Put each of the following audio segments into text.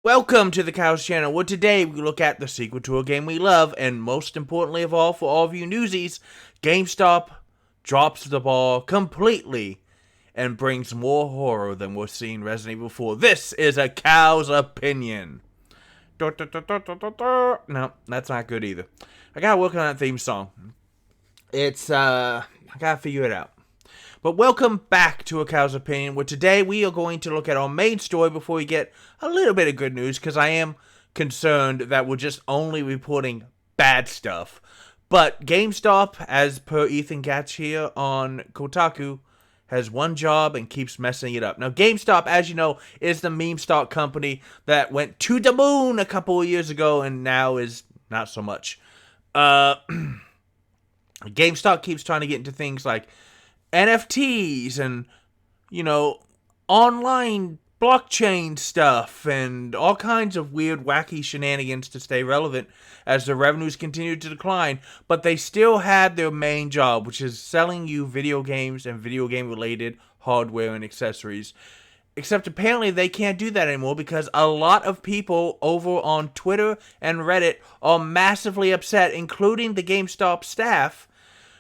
Welcome to the Cows Channel, where today we look at the sequel to a game we love, and most importantly of all, for all of you newsies, GameStop drops the ball completely and brings more horror than we're seeing Resident Evil 4. This is a cow's opinion. No, that's not good either. I gotta work on that theme song. I gotta figure it out. But welcome back to A Cow's Opinion, where today we are going to look at our main story before we get a little bit of good news, because I am concerned that we're just only reporting bad stuff. But GameStop, as per Ethan Gatch here on Kotaku, has one job and keeps messing it up. Now, GameStop, as you know, is the meme stock company that went to the moon a couple of years ago and now is not so much. GameStop keeps trying to get into things like NFTs and, online blockchain stuff and all kinds of weird, wacky shenanigans to stay relevant as their revenues continue to decline. But they still had their main job, which is selling you video games and video game-related hardware and accessories. Except apparently they can't do that anymore because a lot of people over on Twitter and Reddit are massively upset, including the GameStop staff,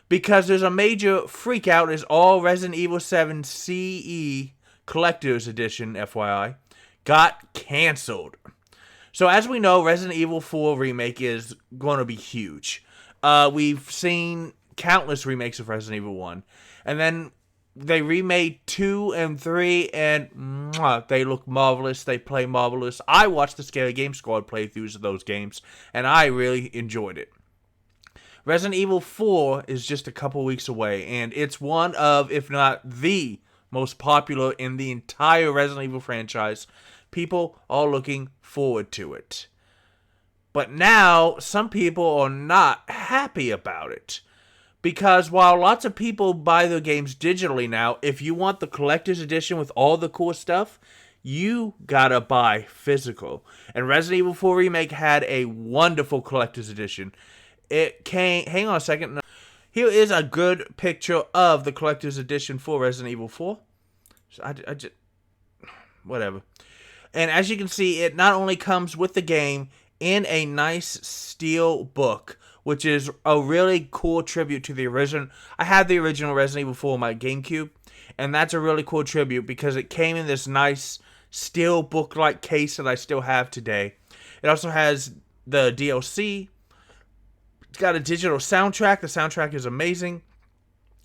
because there's a major freakout as all Resident Evil 7 CE Collector's Edition, FYI, got canceled. So as we know, Resident Evil 4 Remake is going to be huge. We've seen countless remakes of Resident Evil 1. And then they remade 2 and 3, and they look marvelous. They play marvelous. I watched the Scary Game Squad playthroughs of those games, and I really enjoyed it. Resident Evil 4 is just a couple weeks away, and it's one of, if not the most popular in the entire Resident Evil franchise. People are looking forward to it. But now, some people are not happy about it. Because while lots of people buy their games digitally now, if you want the collector's edition with all the cool stuff, you gotta buy physical. And Resident Evil 4 Remake had a wonderful collector's edition. It came, hang on a second. Here is a good picture of the collector's edition for Resident Evil 4. So I just, whatever. And as you can see, it not only comes with the game in a nice steel book, which is a really cool tribute to the original. I had the original Resident Evil 4 on my GameCube, and that's a really cool tribute because it came in this nice steel book-like case that I still have today. It also has the DLC. It's got a digital soundtrack. The soundtrack is amazing.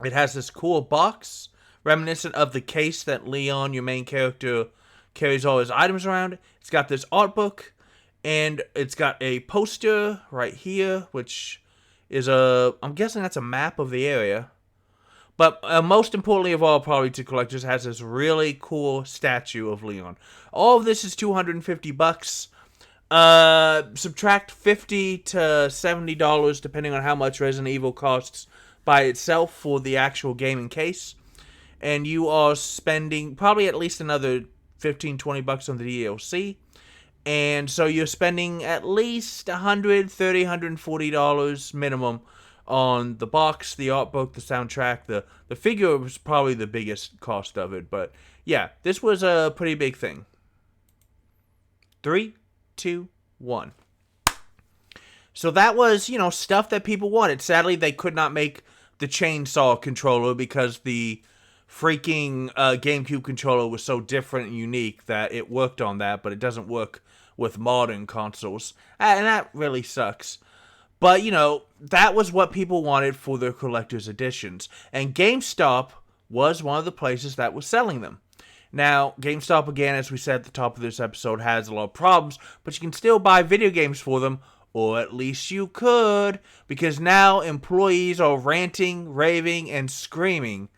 It has this cool box, reminiscent of the case that Leon, your main character, carries all his items around. It's got this art book, and it's got a poster right here, which is I'm guessing that's a map of the area. But most importantly of all, probably to collectors, has this really cool statue of Leon. All of this is $250. Subtract $50 to $70 depending on how much Resident Evil costs by itself for the actual gaming case, and you are spending probably at least another $15-20 on the DLC, and so you're spending at least $130, $140 minimum on the box, the art book, the soundtrack. The figure was probably the biggest cost of it, but yeah, this was a pretty big thing. 3, 2, 1. So that was, stuff that people wanted. Sadly, they could not make the chainsaw controller because the freaking GameCube controller was so different and unique that it worked on that, but it doesn't work with modern consoles. And that really sucks. But, that was what people wanted for their collector's editions. And GameStop was one of the places that was selling them. Now, GameStop, again, as we said at the top of this episode, has a lot of problems, but you can still buy video games for them, or at least you could, because now employees are ranting, raving, and screaming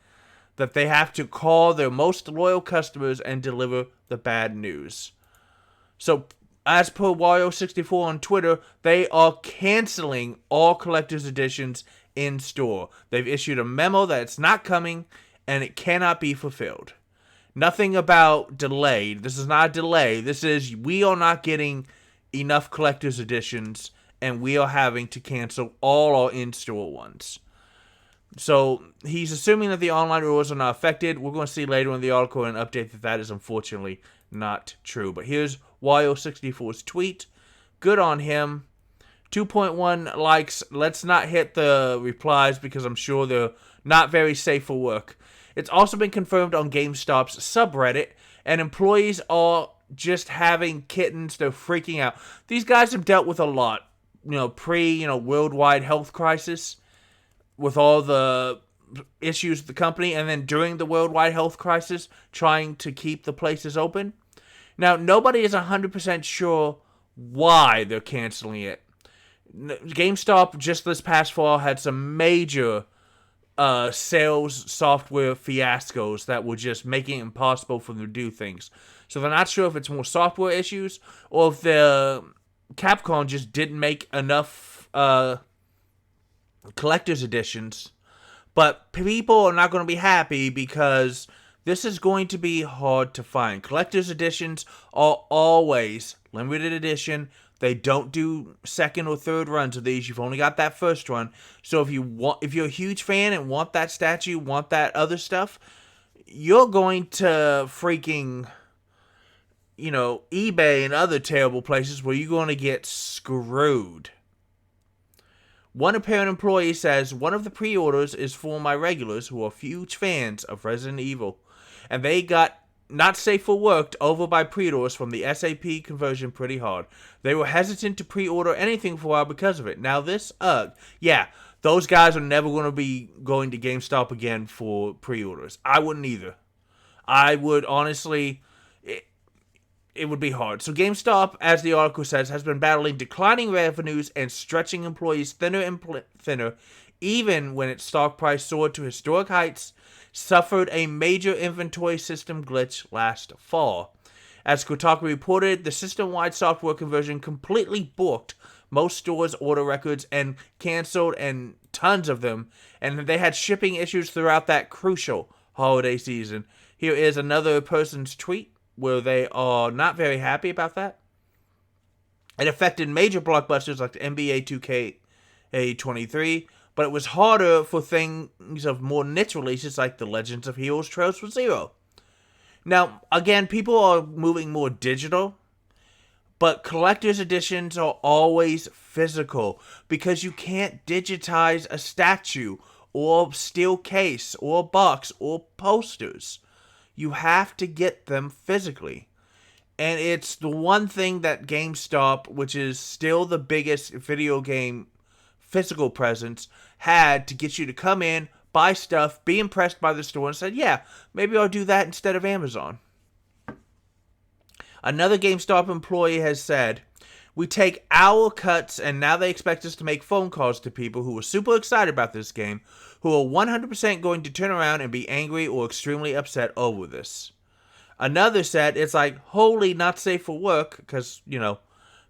that they have to call their most loyal customers and deliver the bad news. So, as per Wario64 on Twitter, they are canceling all collector's editions in store. They've issued a memo that it's not coming, and it cannot be fulfilled. Nothing about delayed. This is not a delay. This is, we are not getting enough collector's editions, and we are having to cancel all our in-store ones. So, he's assuming that the online rules are not affected. We're going to see later in the article an update that is unfortunately not true. But here's Wario64's tweet. Good on him. 2.1 likes. Let's not hit the replies because I'm sure they're not very safe for work. It's also been confirmed on GameStop's subreddit, and employees are just having kittens. They're freaking out. These guys have dealt with a lot, worldwide health crisis with all the issues with the company, and then during the worldwide health crisis, trying to keep the places open. Now, nobody is 100% sure why they're canceling it. GameStop just this past fall had some major sales software fiascos that were just making it impossible for them to do things. So they're not sure if it's more software issues or if the Capcom just didn't make enough collector's editions. But people are not going to be happy because this is going to be hard to find. Collector's editions are always limited edition. They don't do second or third runs of these. You've only got that first run. So if you're a huge fan and want that statue, want that other stuff, you're going to freaking, eBay and other terrible places where you're going to get screwed. One apparent employee says, one of the pre-orders is for my regulars who are huge fans of Resident Evil, and they got not safe for work over by pre-orders from the SAP conversion pretty hard. They were hesitant to pre-order anything for a while because of it. Now this, those guys are never going to be going to GameStop again for pre-orders. I wouldn't either. I would honestly, it would be hard. So GameStop, as the article says, has been battling declining revenues and stretching employees thinner and thinner, even when its stock price soared to historic heights, suffered a major inventory system glitch last fall. As Kotaku reported, the system-wide software conversion completely balked most stores' order records and canceled and tons of them, and they had shipping issues throughout that crucial holiday season. Here is another person's tweet where they are not very happy about that. It affected major blockbusters like the NBA 2K23, but it was harder for things of more niche releases like The Legends of Heroes Trails for Zero. Now, again, people are moving more digital, but collector's editions are always physical because you can't digitize a statue or steel case or box or posters. You have to get them physically. And it's the one thing that GameStop, which is still the biggest video game physical presence, had to get you to come in, buy stuff, be impressed by the store, and said, yeah, maybe I'll do that instead of Amazon. Another GameStop employee has said, we take our cuts, and now they expect us to make phone calls to people who are super excited about this game, who are 100% going to turn around and be angry or extremely upset over this. Another said, it's like, wholly not safe for work, because,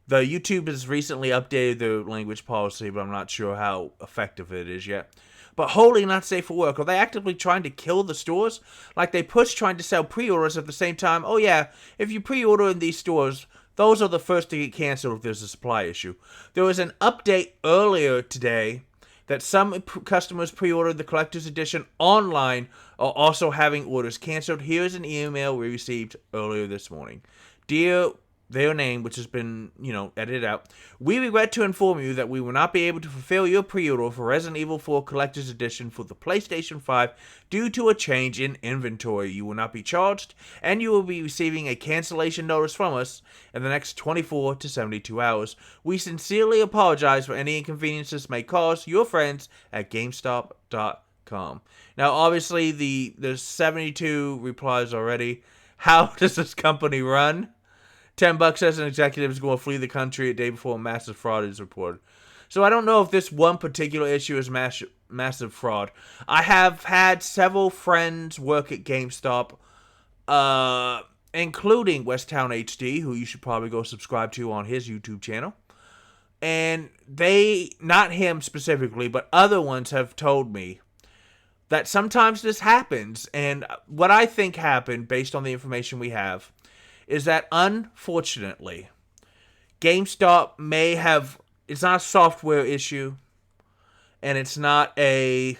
the YouTube has recently updated their language policy, but I'm not sure how effective it is yet. But wholly not safe for work. Are they actively trying to kill the stores? Like they push trying to sell pre-orders at the same time. Oh yeah, if you pre-order in these stores, those are the first to get canceled if there's a supply issue. There was an update earlier today that some customers pre-ordered the collector's edition online are also having orders canceled. Here's an email we received earlier this morning. Dear, their name, which has been, edited out. We regret to inform you that we will not be able to fulfill your pre-order for Resident Evil 4 Collector's Edition for the PlayStation 5 due to a change in inventory. You will not be charged, and you will be receiving a cancellation notice from us in the next 24 to 72 hours. We sincerely apologize for any inconveniences may cause your friends at GameStop.com. Now, obviously, there's 72 replies already. How does this company run? $10 as an executive is going to flee the country a day before a massive fraud is reported. So I don't know if this one particular issue is massive fraud. I have had several friends work at GameStop, including Westtown HD, who you should probably go subscribe to on his YouTube channel. And they, not him specifically, but other ones have told me that sometimes this happens. And what I think happened, based on the information we have, is that unfortunately, GameStop may have, it's not a software issue, and it's not a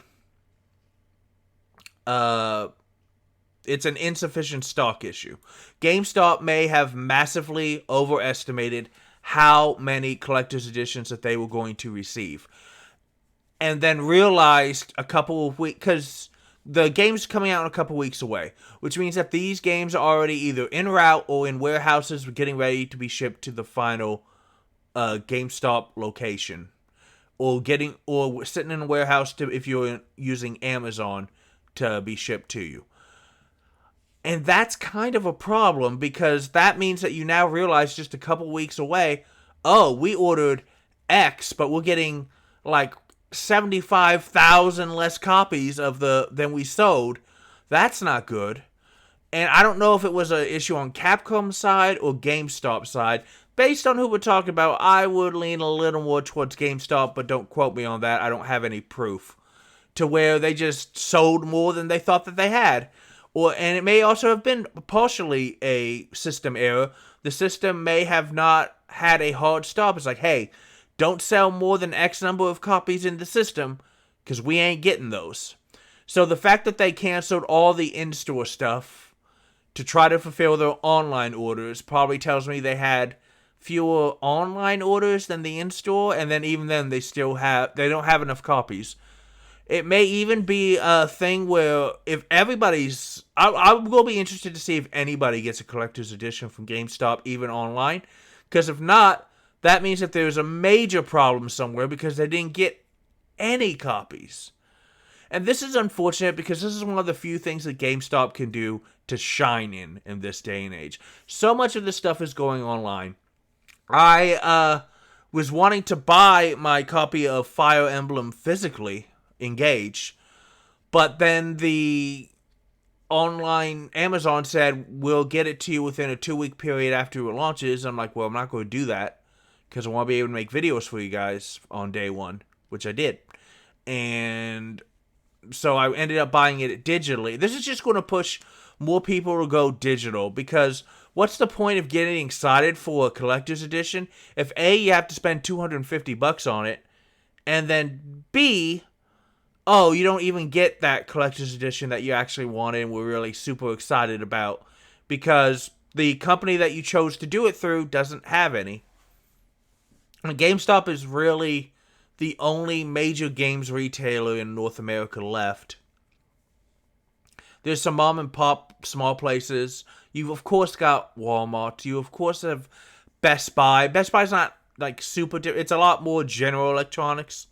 It's an insufficient stock issue. GameStop may have massively overestimated how many collector's editions that they were going to receive, and then realized a couple of weeks, because the game's coming out in a couple weeks away, which means that these games are already either en route or in warehouses getting ready to be shipped to the final GameStop location, or sitting in a warehouse to, if you're using Amazon, to be shipped to you. And that's kind of a problem, because that means that you now realize just a couple weeks away, oh, we ordered X, but we're getting like 75,000 less copies than we sold. That's not good. And I don't know if it was an issue on Capcom's side or GameStop side. Based on who we're talking about, I would lean a little more towards GameStop, but don't quote me on that. I don't have any proof. To where they just sold more than they thought that they had. And it may also have been partially a system error. The system may have not had a hard stop. It's like, hey, don't sell more than X number of copies in the system, because we ain't getting those. So the fact that they canceled all the in-store stuff to try to fulfill their online orders probably tells me they had fewer online orders than the in-store, and then even then they don't have enough copies. It may even be a thing where if everybody's... I will be interested to see if anybody gets a collector's edition from GameStop, even online. Because if not, that means that there's a major problem somewhere, because they didn't get any copies. And this is unfortunate, because this is one of the few things that GameStop can do to shine in this day and age. So much of this stuff is going online. I was wanting to buy my copy of Fire Emblem physically engaged, but then the online Amazon said, we'll get it to you within a 2-week period after it launches. I'm like, well, I'm not going to do that, because I want to be able to make videos for you guys on day one, which I did. And so I ended up buying it digitally. This is just going to push more people to go digital, because what's the point of getting excited for a collector's edition if A, you have to spend $250 on it, and then B, oh, you don't even get that collector's edition that you actually wanted and were really super excited about, because the company that you chose to do it through doesn't have any. And GameStop is really the only major games retailer in North America left. There's some mom and pop small places. You've of course got Walmart. You of course have Best Buy. Best Buy's not like super... It's a lot more general electronics.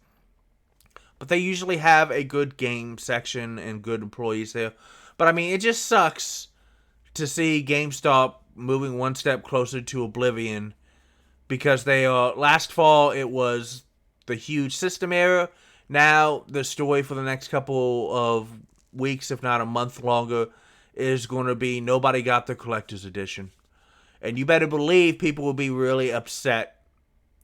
But they usually have a good game section and good employees there. But I mean, it just sucks to see GameStop moving one step closer to oblivion, because they are... Last fall, it was the huge system error. Now, the story for the next couple of weeks, if not a month longer, is going to be nobody got the collector's edition. And you better believe people will be really upset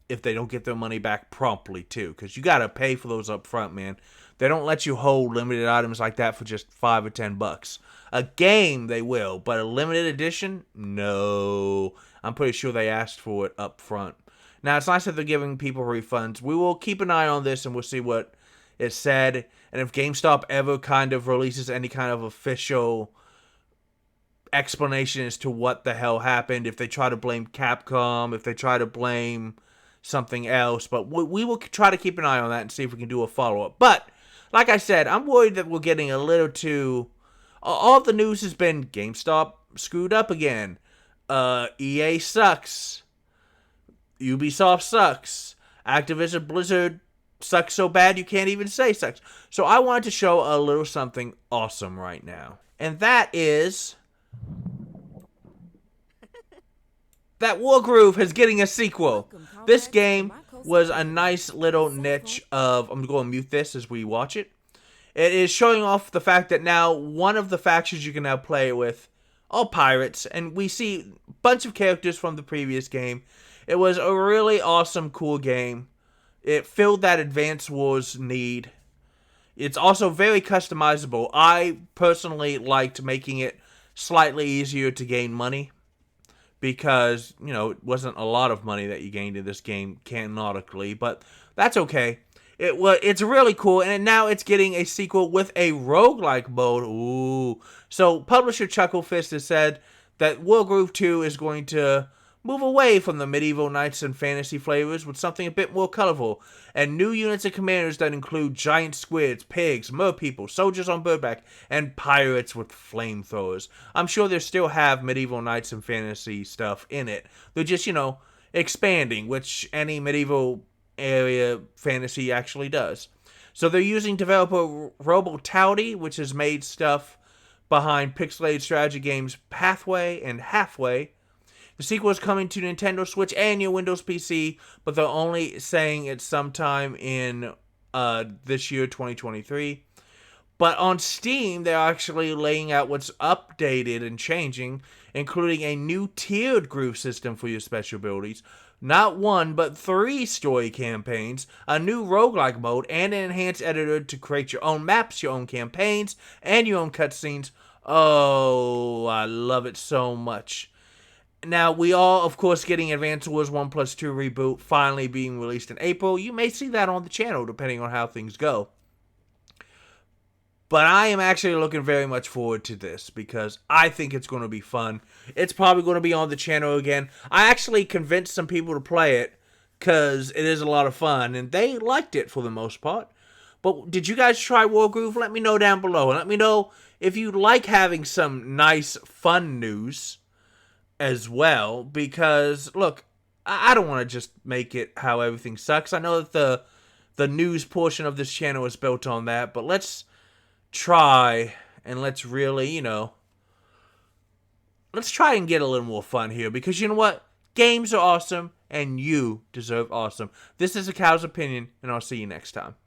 if they don't get their money back promptly, too. Because you got to pay for those up front, man. They don't let you hold limited items like that for just $5 or $10. A game, they will. But a limited edition? No. I'm pretty sure they asked for it up front. Now, it's nice that they're giving people refunds. We will keep an eye on this, and we'll see what is said. And if GameStop ever kind of releases any kind of official explanation as to what the hell happened, if they try to blame Capcom, if they try to blame something else, but we will try to keep an eye on that and see if we can do a follow-up. But like I said, I'm worried that we're getting a little too... All the news has been GameStop screwed up again, EA sucks, Ubisoft sucks, Activision Blizzard sucks so bad you can't even say sucks. So I wanted to show a little something awesome right now, and that is that Wargroove is getting a sequel. This game was a nice little niche of... I'm going to mute this as we watch it. It is showing off the fact that now one of the factions you can now play with are pirates. And we see a bunch of characters from the previous game. It was a really awesome, cool game. It filled that Advance Wars need. It's also very customizable. I personally liked making it slightly easier to gain money, because, you know, it wasn't a lot of money that you gained in this game canonically, but that's okay. It's really cool, and now it's getting a sequel with a roguelike mode. Ooh. So publisher Chucklefist has said that Wargroove 2 is going to move away from the medieval knights and fantasy flavors with something a bit more colorful, and new units and commanders that include giant squids, pigs, merpeople, soldiers on birdback, and pirates with flamethrowers. I'm sure they still have medieval knights and fantasy stuff in it. They're just, expanding, which any medieval area fantasy actually does. So they're using developer Robotality, which has made stuff behind pixelated strategy games Pathway and Halfway. The sequel is coming to Nintendo Switch and your Windows PC, but they're only saying it's sometime in this year, 2023. But on Steam, they're actually laying out what's updated and changing, including a new tiered groove system for your special abilities, not one, but 3 story campaigns, a new roguelike mode, and an enhanced editor to create your own maps, your own campaigns, and your own cutscenes. Oh, I love it so much. Now, we are, of course, getting Advance Wars 1 plus 2 Reboot finally being released in April. You may see that on the channel, depending on how things go. But I am actually looking very much forward to this because I think it's going to be fun. It's probably going to be on the channel again. I actually convinced some people to play it because it is a lot of fun, and they liked it for the most part. But did you guys try Wargroove? Let me know down below. And let me know if you like having some nice, fun news as well, because look, I don't want to just make it how everything sucks. I know that the news portion of this channel is built on that, but let's try and let's really, let's try and get a little more fun here, because you know what? Games are awesome, and you deserve awesome. This is a cow's opinion, and I'll see you next time.